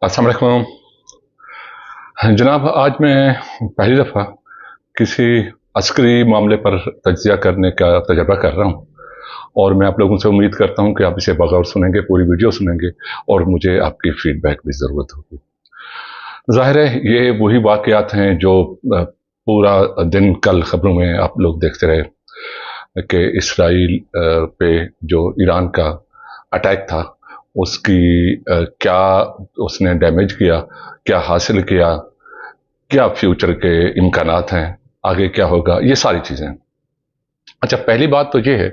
अस्सलाम वालेकुम जनाब। आज मैं पहली दफ़ा किसी अस्करी मामले पर तज्ज़िया करने का तजर्बा कर रहा हूँ और मैं आप लोगों से उम्मीद करता हूँ कि आप इसे बगौर सुनेंगे, पूरी वीडियो सुनेंगे और मुझे आपकी फ़ीडबैक भी ज़रूरत होगी। ज़ाहिर है ये वही वाक़यात हैं जो पूरा दिन कल ख़बरों में आप लोग देखते रहे कि इसराइल पे जो ईरान का अटैक था उसकी क्या उसने डैमेज किया, क्या हासिल किया, क्या फ्यूचर के इम्कानात हैं, आगे क्या होगा, ये सारी चीज़ें। अच्छा, पहली बात तो ये है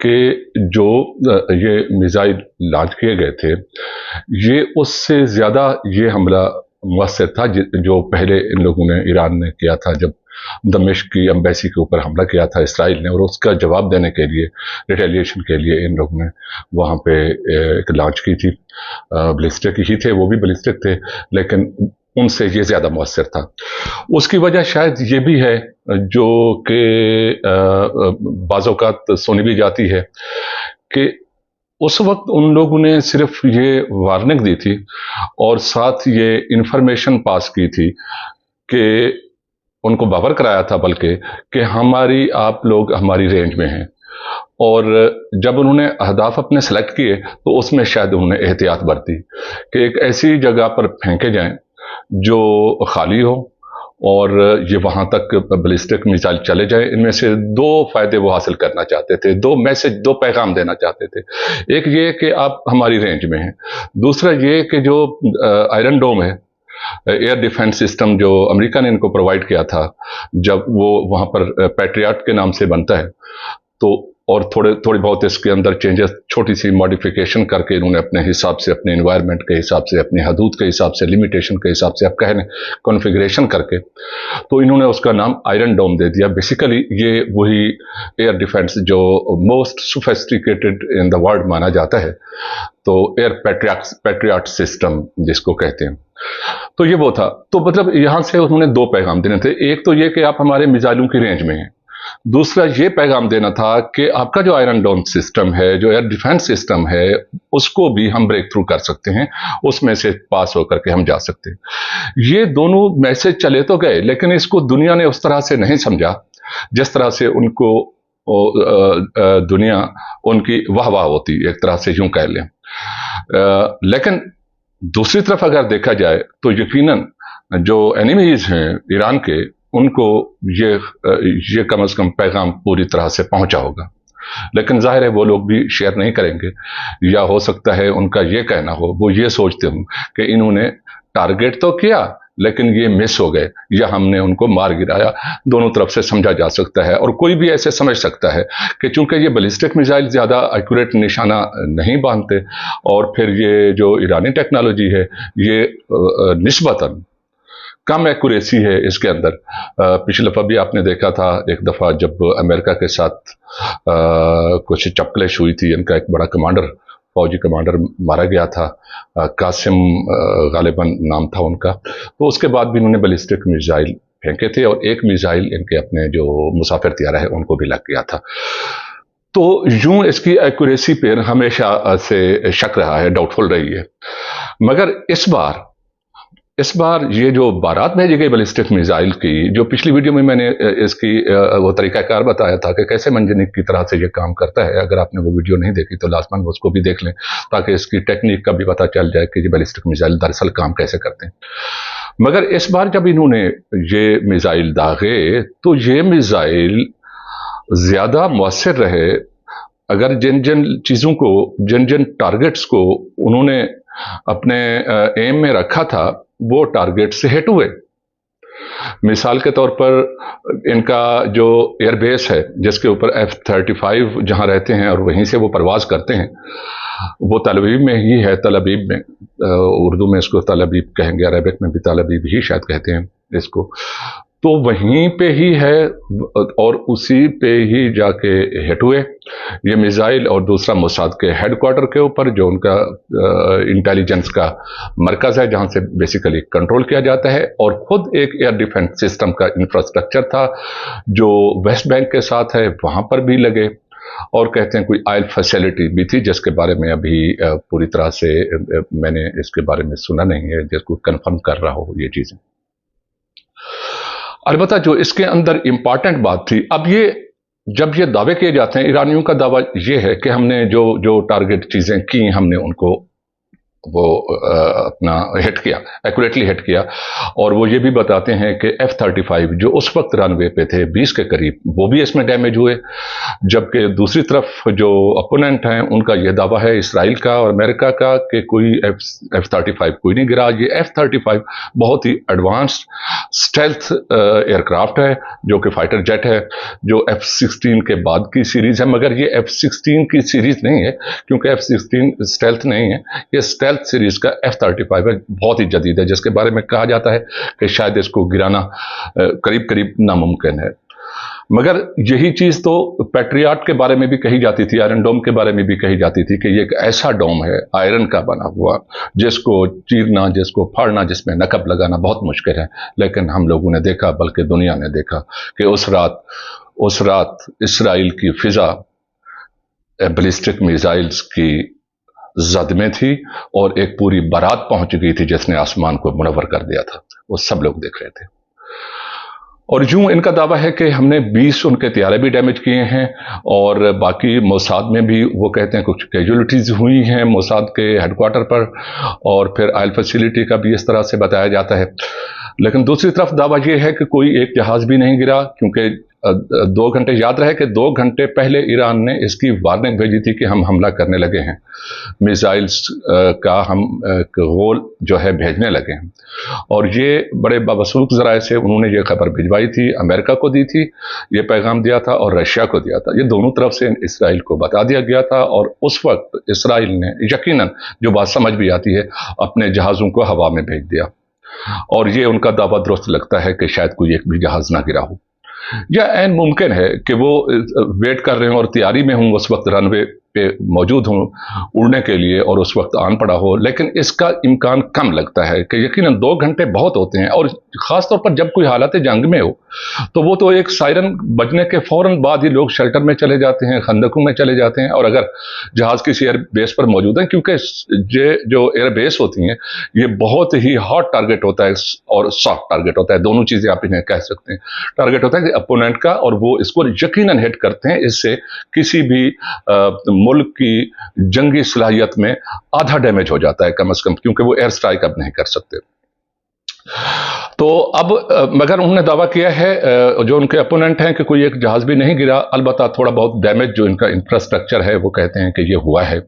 कि जो ये मिसाइल लॉन्च किए गए थे, ये उससे ज़्यादा ये हमला मुअस्सर था जो पहले इन लोगों ने ईरान ने किया था जब दमिश्क की एम्बेसी के ऊपर हमला किया था इसराइल ने, और उसका जवाब देने के लिए, रिटेलिएशन के लिए इन लोगों ने वहाँ पे एक लॉन्च की थी। बलिस्टिक ही थे, वो भी बलिस्टिक थे, लेकिन उनसे ये ज़्यादा मुअस्सर था। उसकी वजह शायद ये भी है जो कि बाज़ औक़ात सुनी भी जाती है कि उस वक्त उन लोगों ने सिर्फ ये वार्निंग दी थी और साथ ये इंफॉर्मेशन पास की थी कि उनको बावर कराया था बल्कि कि आप लोग हमारी रेंज में हैं, और जब उन्होंने अहदाफ अपने सेलेक्ट किए तो उसमें शायद उन्होंने एहतियात बरती कि एक ऐसी जगह पर फेंके जाएं जो खाली हो और ये वहाँ तक बैलिस्टिक मिसाइल चले जाए। इनमें से दो फायदे वो हासिल करना चाहते थे, दो मैसेज, दो पैगाम देना चाहते थे। एक ये कि आप हमारी रेंज में हैं, दूसरा ये कि जो आयरन डोम है, एयर डिफेंस सिस्टम जो अमेरिका ने इनको प्रोवाइड किया था जब वो वहाँ पर पैट्रियट के नाम से बनता है, तो और थोड़ी बहुत इसके अंदर चेंजेस, छोटी सी मॉडिफिकेशन करके इन्होंने अपने हिसाब से, अपने एनवायरनमेंट के हिसाब से, अपनी हदूद के हिसाब से, लिमिटेशन के हिसाब से, आप कहें कॉन्फ़िगरेशन करके, तो इन्होंने उसका नाम आयरन डोम दे दिया। बेसिकली ये वही एयर डिफेंस जो most sophisticated in the world माना जाता है, तो एयर पैट्रियट सिस्टम जिसको कहते हैं, तो ये वो था। तो मतलब यहाँ से उन्होंने दो पैगाम देने थे। एक तो ये कि आप हमारे मिसाइलों की रेंज में हैं, दूसरा ये पैगाम देना था कि आपका जो आयरन डोम सिस्टम है, जो एयर डिफेंस सिस्टम है, उसको भी हम ब्रेक थ्रू कर सकते हैं, उसमें से पास होकर के हम जा सकते हैं। ये दोनों मैसेज चले तो गए, लेकिन इसको दुनिया ने उस तरह से नहीं समझा जिस तरह से उनको दुनिया उनकी वाह वाह होती, एक तरह से यूं कह लें। लेकिन दूसरी तरफ अगर देखा जाए तो यकीनन जो एनिमीज हैं ईरान के, उनको ये कम से कम पैगाम पूरी तरह से पहुंचा होगा, लेकिन जाहिर है वो लोग भी शेयर नहीं करेंगे, या हो सकता है उनका ये कहना हो, वो ये सोचते हों कि इन्होंने टारगेट तो किया लेकिन ये मिस हो गए, या हमने उनको मार गिराया। दोनों तरफ से समझा जा सकता है, और कोई भी ऐसे समझ सकता है कि चूंकि ये बैलिस्टिक मिसाइल ज़्यादा एक्यूरेट निशाना नहीं बांधते, और फिर ये जो ईरानी टेक्नोलॉजी है ये निस्बतन कम एक्यूरेसी है इसके अंदर। पिछले दफ़ा भी आपने देखा था, एक दफ़ा जब अमेरिका के साथ कुछ चपकलेश हुई थी, इनका एक बड़ा कमांडर, फौजी कमांडर मारा गया था, कासिम गालिबन नाम था उनका। तो उसके बाद भी इन्होंने बैलिस्टिक मिसाइल फेंके थे, और एक मिसाइल इनके अपने जो मुसाफिर तैयारा है उनको भी लग गया था। तो यूं इसकी एक्यूरेसी पर हमेशा से शक रहा है, डाउटफुल रही है। मगर इस बार ये जो बारात भेजी गई बैलिस्टिक मिसाइल की, जो पिछली वीडियो में मैंने इसकी वो तरीकाकार बताया था कि कैसे मंजनिक की तरह से ये काम करता है, अगर आपने वो वीडियो नहीं देखी तो लाजमन उसको भी देख लें ताकि इसकी टेक्निक का भी पता चल जाए कि ये बैलिस्टिक मिसाइल दरअसल काम कैसे करते हैं। मगर इस बार जब इन्होंने ये मिसाइल दागे तो ये मिसाइल ज़्यादा मुअस्सर रहे अगर जिन जिन चीज़ों को, जिन जिन टारगेट्स को उन्होंने अपने एम में रखा था वो टारगेट से हिट हुए। मिसाल के तौर पर इनका जो एयरबेस है जिसके ऊपर F-35 जहां रहते हैं और वहीं से वो परवाज करते हैं, वो तल अवीव में ही है। तल अवीव में, उर्दू में इसको तल अवीव कहेंगे, अरबिक में भी तल अवीव ही शायद कहते हैं इसको। तो वहीं पे ही है और उसी पे ही जाके हिट हुए ये मिसाइल। और दूसरा मोसाद के हेडक्वार्टर के ऊपर, जो उनका इंटेलिजेंस का मरकज़ है जहां से बेसिकली कंट्रोल किया जाता है, और खुद एक एयर डिफेंस सिस्टम का इंफ्रास्ट्रक्चर था जो वेस्ट बैंक के साथ है, वहां पर भी लगे। और कहते हैं कोई ऑयल फैसिलिटी भी थी, जिसके बारे में अभी पूरी तरह से मैंने इसके बारे में सुना नहीं है, जिसको कंफर्म कर रहा हो ये चीज़ें। अलबत्ता जो इसके अंदर इम्पॉर्टेंट बात थी, अब ये जब ये दावे किए जाते हैं, ईरानियों का दावा ये है कि हमने जो टारगेट चीज़ें की, हमने उनको वो अपना हिट किया, एक्यूरेटली हिट किया। और वो ये भी बताते हैं कि F-35 जो उस वक्त रनवे पे थे 20 के करीब, वो भी इसमें डैमेज हुए। जबकि दूसरी तरफ जो अपोनेंट हैं उनका ये दावा है, इसराइल का और अमेरिका का, कि कोई F-35 कोई नहीं गिरा। ये F-35 बहुत ही एडवांस्ड स्टेल्थ एयरक्राफ्ट है, जो कि फाइटर जेट है, जो F-16 के बाद की सीरीज है, मगर ये F-16 की सीरीज नहीं है, क्योंकि F-16 स्टेल्थ नहीं है, ये स्टेल्थ सीरीज का F-35 है, बहुत ही जदीद है, जिसके बारे में कहा जाता है कि शायद इसको गिराना करीब करीब नामुमकिन है। मगर यही चीज तो पैट्रियट के बारे में भी कही जाती थी, आयरन डोम के बारे में भी कही जाती थी कि ये एक ऐसा डोम है आयरन का बना हुआ, जिसको चीरना, जिसको फाड़ना, जिसमें नकब लगाना बहुत मुश्किल है। लेकिन हम लोगों ने देखा, बल्कि दुनिया ने देखा, कि उस रात इसराइल की फिजा बैलिस्टिक मिसाइल्स की जद में थी, और एक पूरी बारात पहुंच गई थी जिसने आसमान को मुनव्वर कर दिया था। वो सब लोग देख रहे थे। और यूं इनका दावा है कि हमने 20 उनके तैयारे भी डैमेज किए हैं, और बाकी मोसाद में भी वो कहते हैं कुछ कैजुअलिटीज हुई हैं मोसाद के हेडक्वार्टर पर, और फिर ऑयल फैसिलिटी का भी इस तरह से बताया जाता है। लेकिन दूसरी तरफ दावा यह है कि कोई एक जहाज भी नहीं गिरा, क्योंकि 2 घंटे, याद रहे कि 2 घंटे पहले ईरान ने इसकी वार्निंग भेजी थी कि हम हमला करने लगे हैं, मिसाइल्स का हम गोल जो है भेजने लगे हैं। और ये बड़े बावसूख ज़राए से उन्होंने ये खबर भिजवाई थी, अमेरिका को दी थी, ये पैगाम दिया था, और रशिया को दिया था। ये दोनों तरफ से इसराइल को बता दिया गया था, और उस वक्त इसराइल ने यकीनन, जो बात समझ भी आती है, अपने जहाज़ों को हवा में भेज दिया। और ये उनका दावा दुरुस्त लगता है कि शायद कोई एक भी जहाज ना गिरा हो, या ऐन मुमकिन है कि वो वेट कर रहे हों और तैयारी में हों, उस वक्त रनवे पे मौजूद हों उड़ने के लिए, और उस वक्त आन पड़ा हो। लेकिन इसका इम्कान कम लगता है कि यकीनन 2 घंटे बहुत होते हैं, और ख़ास तौर पर जब कोई हालत जंग में हो, तो वो तो एक सायरन बजने के फ़ौरन बाद ही लोग शेल्टर में चले जाते हैं, खंदकों में चले जाते हैं। और अगर जहाज़ किसी एयर बेस पर मौजूद है, क्योंकि ये जो एयर बेस होती हैं, ये बहुत ही हॉट टारगेट होता है और सॉफ्ट टारगेट होता है, दोनों चीज़ें आप इन्हें कह सकते हैं। टारगेट होता है अपोनेंट का, और वो इसको यकीनन हिट करते हैं। इससे किसी भी मुल्क की जंगी सलाहियत में आधा डैमेज हो जाता है कम से कम, क्योंकि वो एयर स्ट्राइक अब नहीं कर सकते। तो अब मगर उन्होंने दावा किया है, जो उनके अपोनेंट हैं, कि कोई एक जहाज भी नहीं गिरा। अलबत्ता थोड़ा बहुत डैमेज जो इनका इंफ्रास्ट्रक्चर है, वो कहते हैं कि ये हुआ है,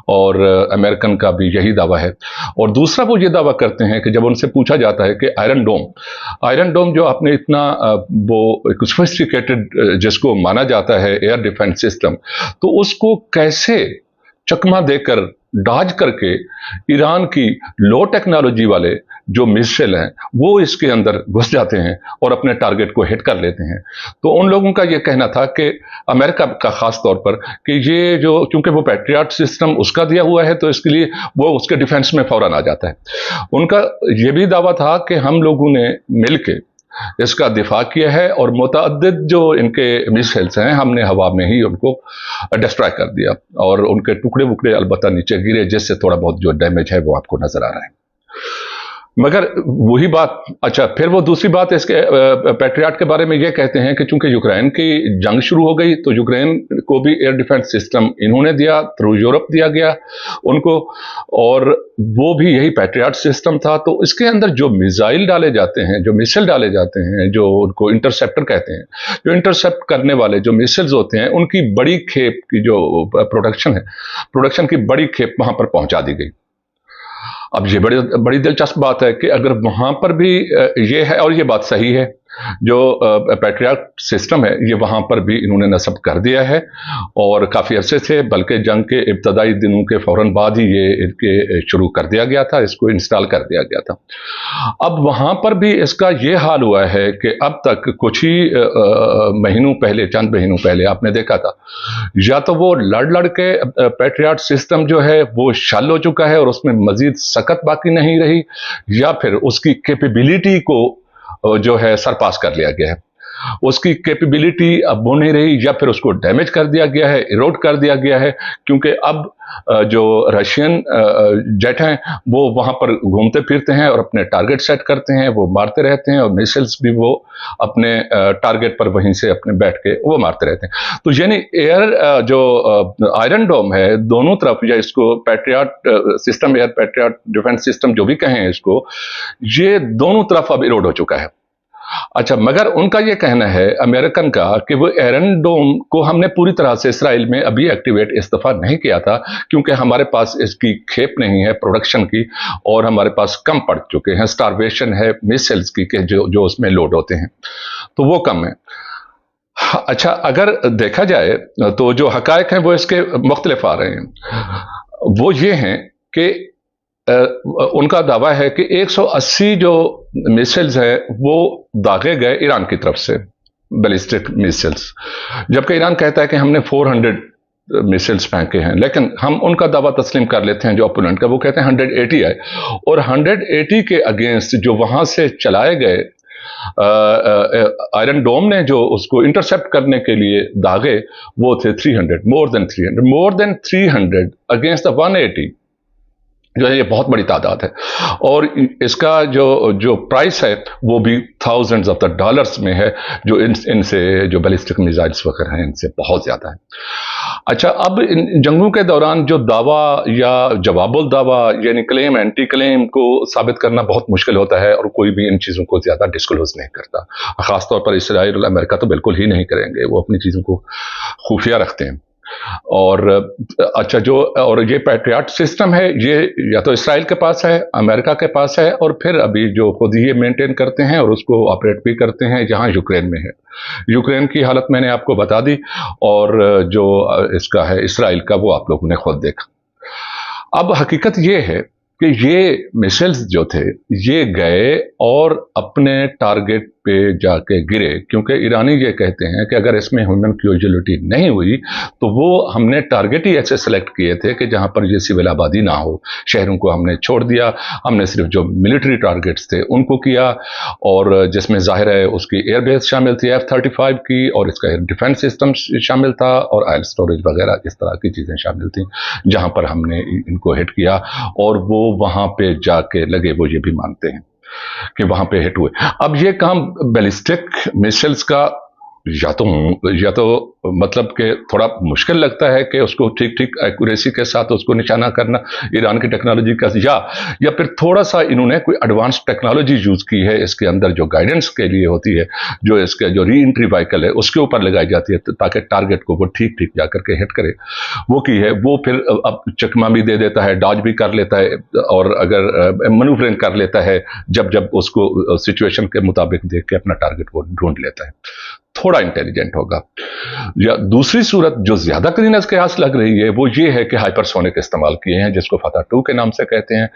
और अमेरिकन का भी यही दावा है। और दूसरा वो ये दावा करते हैं कि जब उनसे पूछा जाता है कि आयरन डोम जो आपने इतना वो सोफिस्टिकेटेड जिसको माना जाता है एयर डिफेंस सिस्टम, तो उसको कैसे चकमा देकर डाज करके ईरान की लो टेक्नोलॉजी वाले जो मिसाइल हैं वो इसके अंदर घुस जाते हैं और अपने टारगेट को हिट कर लेते हैं। तो उन लोगों का ये कहना था कि अमेरिका का खास तौर पर कि ये जो, क्योंकि वो पैट्रियट सिस्टम उसका दिया हुआ है, तो इसके लिए वो उसके डिफेंस में फौरन आ जाता है। उनका ये भी दावा था कि हम लोगों ने मिलके इसका दिफा किया है, और मुतअद्दिद जो इनके मिसाइल्स हैं हमने हवा में ही उनको डिस्ट्रॉय कर दिया, और उनके टुकड़े वुकड़े अलबत्ता नीचे गिरे, जिससे थोड़ा बहुत जो डैमेज है वो आपको नजर आ रहा है। मगर वही बात, अच्छा फिर वो दूसरी बात इसके पैट्रियट के बारे में ये कहते हैं कि चूंकि यूक्रेन की जंग शुरू हो गई, तो यूक्रेन को भी एयर डिफेंस सिस्टम इन्होंने दिया, थ्रू यूरोप दिया गया उनको, और वो भी यही पैट्रियट सिस्टम था। तो इसके अंदर जो मिसाइल डाले जाते हैं, जो मिसाइल डाले जाते हैं, जो उनको इंटरसेप्टर कहते हैं, जो इंटरसेप्ट करने वाले जो मिसाइल्स होते हैं, उनकी बड़ी खेप की जो प्रोडक्शन है, प्रोडक्शन की बड़ी खेप वहां पर पहुंचा दी गई। अब ये बड़ी दिलचस्प बात है कि अगर वहां पर भी ये है, और ये बात सही है, जो पैट्रियट सिस्टम है ये वहां पर भी इन्होंने नस्ब कर दिया है, और काफ़ी अरसे से, बल्कि जंग के इब्तदाई दिनों के फ़ौरन बाद ही ये इनके शुरू कर दिया गया था, इसको इंस्टॉल कर दिया गया था। अब वहां पर भी इसका ये हाल हुआ है कि अब तक कुछ ही महीनों पहले, चंद महीनों पहले आपने देखा था, या तो वो लड़ के पैट्रियट सिस्टम जो है वो शल हो चुका है और उसमें मजीद सकत बाकी नहीं रही, या फिर उसकी कैपेबिलिटी को जो है सरपास कर लिया गया है। उसकी कैपेबिलिटी अब वो नहीं रही, या फिर उसको डैमेज कर दिया गया है, इरोड कर दिया गया है, क्योंकि अब जो रशियन जेट हैं वो वहां पर घूमते फिरते हैं और अपने टारगेट सेट करते हैं, वो मारते रहते हैं, और मिसाइल्स भी वो अपने टारगेट पर वहीं से अपने बैठ के वो मारते रहते हैं। तो यानी एयर जो आयरन डोम है दोनों तरफ, या इसको patriot system, air patriot defence system जो भी कहें इसको, ये दोनों तरफ अब इरोड हो चुका है। अच्छा, मगर उनका ये कहना है अमेरिकन का कि वो आयरन डोम को हमने पूरी तरह से इसराइल में अभी एक्टिवेट इस दफा नहीं किया था, क्योंकि हमारे पास इसकी खेप नहीं है प्रोडक्शन की, और हमारे पास कम पड़ चुके हैं, स्टारवेशन है मिसाइल्स की के जो उसमें लोड होते हैं, तो वो कम है। अच्छा, अगर देखा जाए तो जो हकायक हैं वो इसके मुख्तलिफ आ रहे हैं। वो ये हैं कि उनका दावा है कि 180 जो मिसाइल्स हैं वो दागे गए ईरान की तरफ से, बैलिस्टिक मिसाइल्स, जबकि ईरान कहता है कि हमने 400 मिसाइल्स फेंके हैं। लेकिन हम उनका दावा तस्लीम कर लेते हैं जो अपोनेंट का, वो कहते हैं 180 है, और 180 के अगेंस्ट जो वहां से चलाए गए आयरन डोम ने जो उसको इंटरसेप्ट करने के लिए दागे, वो थे 300, मोर देन 300 अगेंस्ट द 180, जो है ये बहुत बड़ी तादाद है। और इसका जो प्राइस है वो भी थाउजेंड्स ऑफ द डॉलर्स में है, जो इनसे जो बैलिस्टिक मिसाइल्स वगैरह हैं इनसे बहुत ज्यादा है। अच्छा, अब इन जंगों के दौरान जो दावा या जवाबुल दावा यानी क्लेम एंटी क्लेम को साबित करना बहुत मुश्किल होता है, और कोई भी इन चीज़ों को ज़्यादा डिस्क्लोज नहीं करता, ख़ासतौर पर इसराइल और अमेरिका तो बिल्कुल ही नहीं करेंगे, वो अपनी चीज़ों को खुफिया रखते हैं। और अच्छा, और ये पैट्रियट सिस्टम है, ये या तो इसराइल के पास है, अमेरिका के पास है, और फिर अभी जो खुद ही ये मेंटेन करते हैं और उसको ऑपरेट भी करते हैं जहां यूक्रेन में है। यूक्रेन की हालत मैंने आपको बता दी, और जो इसका है इसराइल का, वो आप लोगों ने खुद देखा। अब हकीकत ये है कि ये मिसाइल्स जो थे ये गए और अपने टारगेट पे जाके गिरे, क्योंकि ईरानी ये कहते हैं कि अगर इसमें ह्यूमन क्यूजिलिटी नहीं हुई तो वो हमने टारगेट ही ऐसे सेलेक्ट किए थे कि जहां पर ये सिविल आबादी ना हो, शहरों को हमने छोड़ दिया, हमने सिर्फ जो मिलिट्री टारगेट्स थे उनको किया, और जिसमें जाहिर है उसकी एयरबेस शामिल थी F-35 की, और इसका एयर डिफेंस सिस्टम शामिल था, और ऑयल स्टोरेज वगैरह इस तरह की चीज़ें शामिल थी जहां पर हमने इनको हिट किया, और वो वहां पे जाके लगे, वो ये भी मानते हैं कि वहां पे हिट हुए। अब ये काम बैलिस्टिक मिसाइल्स का या तो मतलब कि थोड़ा मुश्किल लगता है कि उसको ठीक ठीक एक्यूरेसी के साथ उसको निशाना करना ईरान की टेक्नोलॉजी का, या फिर थोड़ा सा इन्होंने कोई एडवांस टेक्नोलॉजी यूज की है इसके अंदर, जो गाइडेंस के लिए होती है, जो इसके जो री एंट्री व्हीकल है उसके ऊपर लगाई जाती है ताकि टारगेट को वो ठीक ठीक जाकर के हिट करे, वो की है। वो फिर अब चकमा भी दे देता है, डॉज भी कर लेता है, और अगर मैन्यूवरिंग कर लेता है जब उसको सिचुएशन के मुताबिक देख के अपना टारगेट वो ढूंढ लेता है, थोड़ा इंटेलिजेंट होगा। या दूसरी सूरत जो ज्यादा करीन कयास लग रही है वो ये है कि हाइपरसोनिक इस्तेमाल किए हैं, जिसको फतह 2 के नाम से कहते हैं,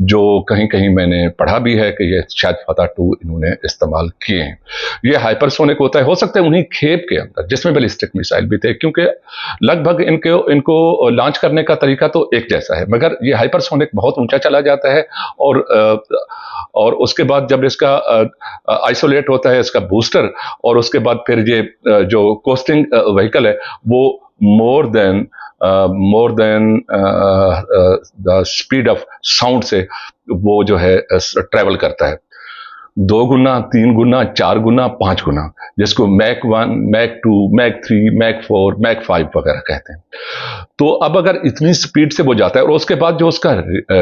जो कहीं कहीं मैंने पढ़ा भी है कि ये शायद फतह 2 इन्होंने इस्तेमाल किए हैं। ये हाइपरसोनिक होता है, हो सकता है उन्हीं खेप के अंदर जिसमें बैलिस्टिक मिसाइल भी थे, क्योंकि लगभग इनको लॉन्च करने का तरीका तो एक जैसा है, मगर ये हाइपरसोनिक बहुत ऊंचा चला जाता है, और उसके बाद जब इसका आइसोलेट होता है इसका बूस्टर, और उसके बाद फिर ये जो कोस्टिंग व्हीकल है वो more than the speed of sound से वो जो है ट्रेवल करता है, 2 गुना, 3 गुना, 4 गुना, 5 गुना, जिसको Mach 1, Mach 2, Mach 3, Mach 4, Mach 5 वगैरह कहते हैं। तो अब अगर इतनी स्पीड से वो जाता है, और उसके बाद जो उसका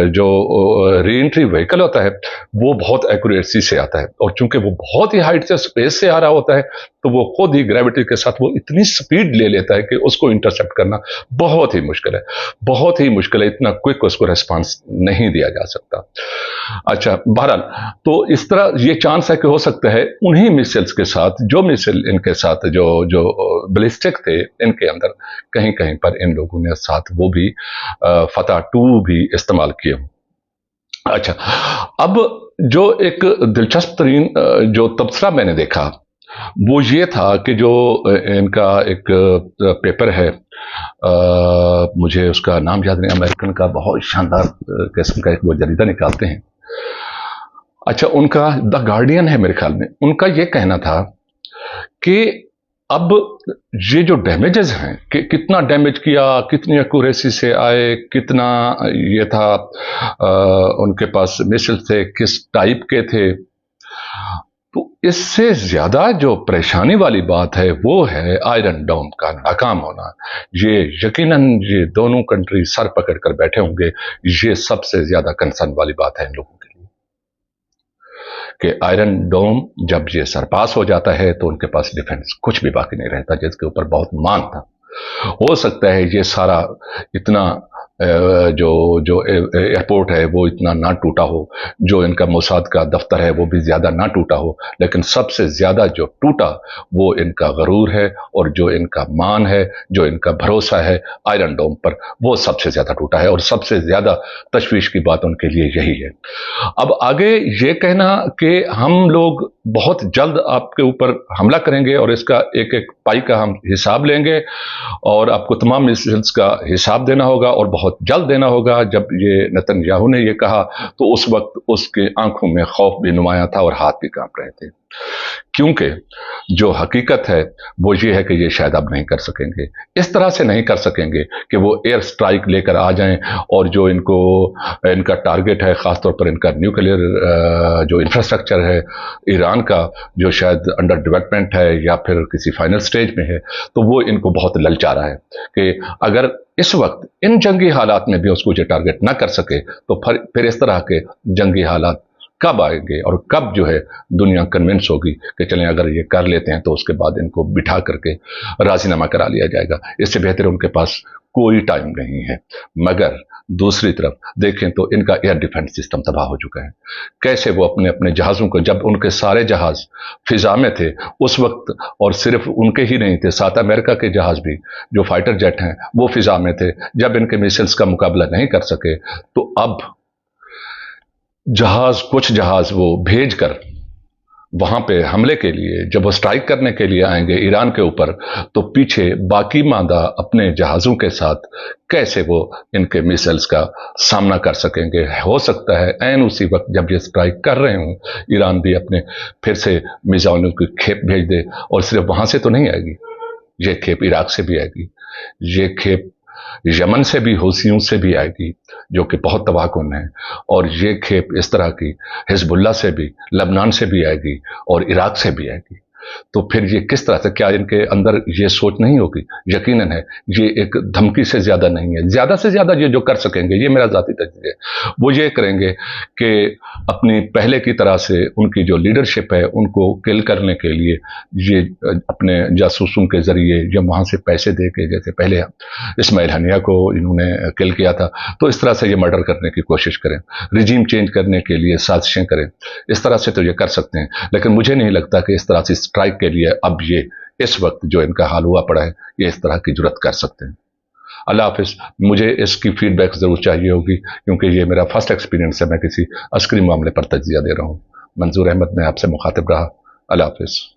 जो री एंट्री व्हीकल होता है वो बहुत एक्यूरेसी से आता है, और चूंकि वो बहुत ही हाइट से स्पेस से आ रहा होता है तो वो खुद ही ग्रेविटी के साथ वो इतनी स्पीड ले लेता है कि उसको इंटरसेप्ट करना बहुत ही मुश्किल है, बहुत ही मुश्किल है, इतना क्विक उसको रेस्पॉन्स नहीं दिया जा सकता। अच्छा, बहरहाल तो इस तरह ये चांस है कि हो सकता है उन्हीं मिसाइल्स के साथ, जो मिसाइल इनके साथ जो बैलिस्टिक थे इनके अंदर कहीं कहीं पर इन लोगों ने साथ वो भी फतह 2 भी इस्तेमाल किए। अच्छा, अब जो एक दिलचस्प तरीन जो तबसरा मैंने देखा वो ये था कि जो इनका एक पेपर है, मुझे उसका नाम याद नहीं, अमेरिकन का बहुत शानदार किस्म का एक वो जरीदा निकालते हैं। अच्छा, उनका द गार्डियन है मेरे ख्याल में, उनका ये कहना था کہ اب یہ جو ڈیمیجز ہیں کہ کتنا ڈیمیج کیا، کتنی ایکوریسی سے آئے، کتنا یہ تھا ان کے پاس میسل تھے، کس ٹائپ کے تھے، تو اس سے زیادہ جو پریشانی والی بات ہے وہ ہے آئرن ڈوم کا ناکام ہونا۔ یہ یقیناً یہ دونوں کنٹری سر پکڑ کر بیٹھے ہوں گے، یہ سب سے زیادہ کنسرن والی بات ہے ان لوگوں کے لیے کہ آئرن ڈوم جب یہ سرپاس ہو جاتا ہے تو ان کے پاس ڈیفنس کچھ بھی باقی نہیں رہتا، جس کے اوپر بہت مان تھا۔ ہو سکتا ہے یہ سارا اتنا جو ایئرپورٹ ہے وہ اتنا نہ ٹوٹا ہو، جو ان کا موساد کا دفتر ہے وہ بھی زیادہ نہ ٹوٹا ہو، لیکن سب سے زیادہ جو ٹوٹا وہ ان کا غرور ہے، اور جو ان کا مان ہے، جو ان کا بھروسہ ہے آئرن ڈوم پر، وہ سب سے زیادہ ٹوٹا ہے، اور سب سے زیادہ تشویش کی بات ان کے لیے یہی ہے۔ اب آگے یہ کہنا کہ ہم لوگ بہت جلد آپ کے اوپر حملہ کریں گے اور اس کا ایک ایک پائی کا ہم حساب لیں گے، اور آپ کو تمام میسلز کا حساب دینا ہوگا اور بہت جلد دینا ہوگا، جب یہ نتن یاہو نے یہ کہا تو اس وقت اس کے آنکھوں میں خوف بھی نمایاں تھا اور ہاتھ بھی کانپ رہے تھے، کیونکہ جو حقیقت ہے وہ یہ ہے کہ یہ شاید اب نہیں کر سکیں گے، اس طرح سے نہیں کر سکیں گے کہ وہ ایئر سٹرائک لے کر آ جائیں، اور جو ان کا ٹارگٹ ہے خاص طور پر ان کا نیوکلیئر جو انفراسٹرکچر ہے ایران کا، جو شاید انڈر ڈیولپمنٹ ہے یا پھر کسی فائنل سٹیج میں ہے، تو وہ ان کو بہت للچا رہا ہے کہ اگر اس وقت ان جنگی حالات میں بھی اس کو یہ ٹارگٹ نہ کر سکے تو پھر اس طرح کے جنگی حالات کب آئیں گے، اور کب جو ہے دنیا کنونس ہوگی کہ چلیں اگر یہ کر لیتے ہیں تو اس کے بعد ان کو بٹھا کر کے راضی نامہ کرا لیا جائے گا۔ اس سے بہتر ان کے پاس کوئی ٹائم نہیں ہے۔ مگر دوسری طرف دیکھیں تو ان کا ایئر ڈیفنس سسٹم تباہ ہو چکا ہے۔ کیسے وہ اپنے جہازوں کو، جب ان کے سارے جہاز فضا میں تھے اس وقت، اور صرف ان کے ہی نہیں تھے، ساتھ امریکہ کے جہاز بھی جو فائٹر جیٹ ہیں وہ فضا میں تھے، جب ان کے میسلز کا مقابلہ نہیں کر سکے تو اب کچھ جہاز وہ بھیج کر وہاں پہ حملے کے لیے، جب وہ سٹرائک کرنے کے لیے آئیں گے ایران کے اوپر، تو پیچھے باقی ماندہ اپنے جہازوں کے ساتھ کیسے وہ ان کے میسلز کا سامنا کر سکیں گے۔ ہو سکتا ہے عین اسی وقت جب یہ سٹرائک کر رہے ہوں ایران بھی اپنے پھر سے میزائلوں کی کھیپ بھیج دے، اور صرف وہاں سے تو نہیں آئے گی، یہ کھیپ عراق سے بھی آئے گی، یہ کھیپ یمن سے بھی، حوثیوں سے بھی آئے گی جو کہ بہت تباہ کن ہے، اور یہ کھیپ اس طرح کی حزب اللہ سے بھی، لبنان سے بھی آئے گی اور عراق سے بھی آئے گی۔ تو پھر یہ کس طرح سے، کیا ان کے اندر یہ سوچ نہیں ہوگی؟ یقیناً ہے، یہ ایک دھمکی سے زیادہ نہیں ہے۔ زیادہ سے زیادہ یہ جو کر سکیں گے، یہ میرا ذاتی تجزیہ ہے، وہ یہ کریں گے کہ اپنی پہلے کی طرح سے ان کی جو لیڈرشپ ہے ان کو کل کرنے کے لیے یہ اپنے جاسوسوں کے ذریعے یا وہاں سے پیسے دے کے، جیسے پہلے اسماعیل ہنیہ کو انہوں نے کل کیا تھا، تو اس طرح سے یہ مرڈر کرنے کی کوشش کریں، رجیم چینج کرنے کے لیے سازشیں کریں، اس طرح سے تو یہ کر سکتے ہیں۔ لیکن مجھے نہیں لگتا کہ اس طرح سے سٹرائک کے لیے اب یہ اس وقت جو ان کا حال ہوا پڑا ہے یہ اس طرح کی جرات کر سکتے ہیں۔ اللہ حافظ۔ مجھے اس کی فیڈ بیک ضرور چاہیے ہوگی، کیونکہ یہ میرا فرسٹ ایکسپیرینس ہے، میں کسی عسکری معاملے پر تجزیہ دے رہا ہوں۔ منظور احمد میں آپ سے مخاطب رہا۔ اللہ حافظ۔